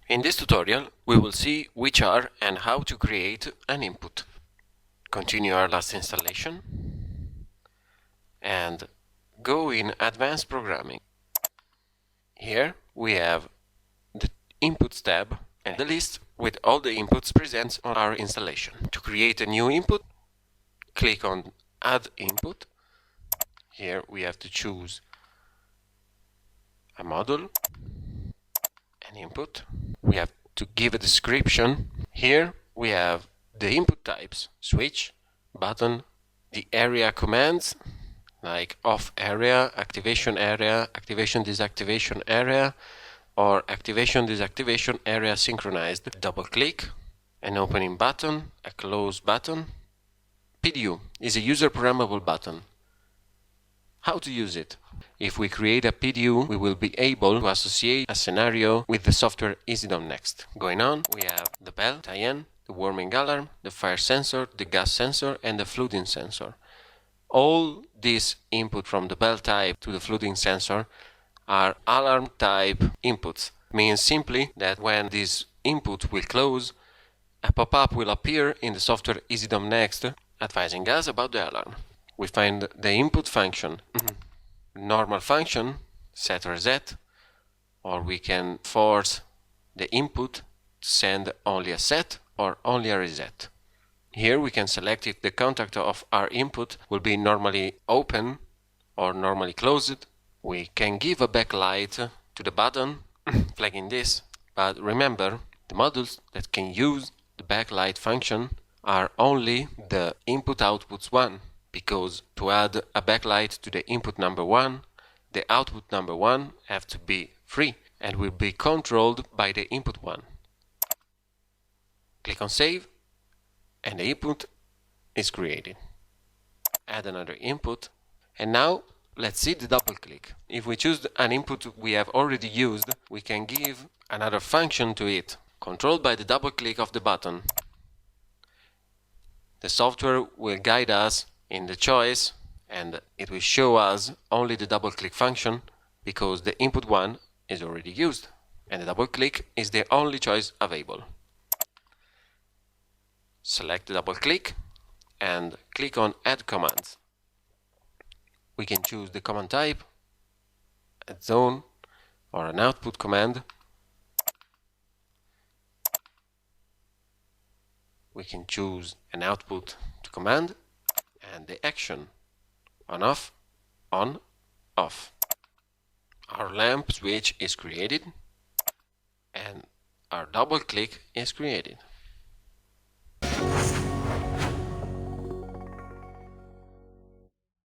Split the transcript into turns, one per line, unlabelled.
In this tutorial, we will see which are and how to create an input. Continue our last installation and go in Advanced Programming. Here we have the Inputs tab and the list with all the inputs present on our installation. To create a new input, click on Add Input. Here we have to choose a module, an input. We have to give a description. Here we have the input types: switch, button, the area commands like off area, activation deactivation area, or activation deactivation area synchronized. Double click, an opening button, a close button. PDU is a user programmable button. How to use it? If we create a PDU, we will be able to associate a scenario with the software Easydom Next. Going on, we have the bell tie-in, the warming alarm, the fire sensor, the gas sensor, and the flooding sensor. All these input from the bell type to the flooding sensor are alarm type inputs. Means simply that when this input will close, a pop-up will appear in the software Easydom Next advising us about the alarm. We find the input function, normal function, set reset, or we can force the input to send only a set or only a reset. Here we can select if the contact of our input will be normally open or normally closed. We can give a backlight to the button, flagging this, but remember, the modules that can use the backlight function are only the input outputs one, because to add a backlight to the input number one, the output number one have to be free and will be controlled by the input one. Click on save and the input is created. Add another input, and now let's see the double click. If we choose an input we have already used, we can give another function to it, controlled by the double click of the button. The software will guide us in the choice and it will show us only the double click function because the input one is already used and the double click is the only choice available. Select the double click and click on Add Commands. We can choose the command type, a zone, or an output command. We can choose an output to command and the action on, off. Our lamp switch is created and our double click is created.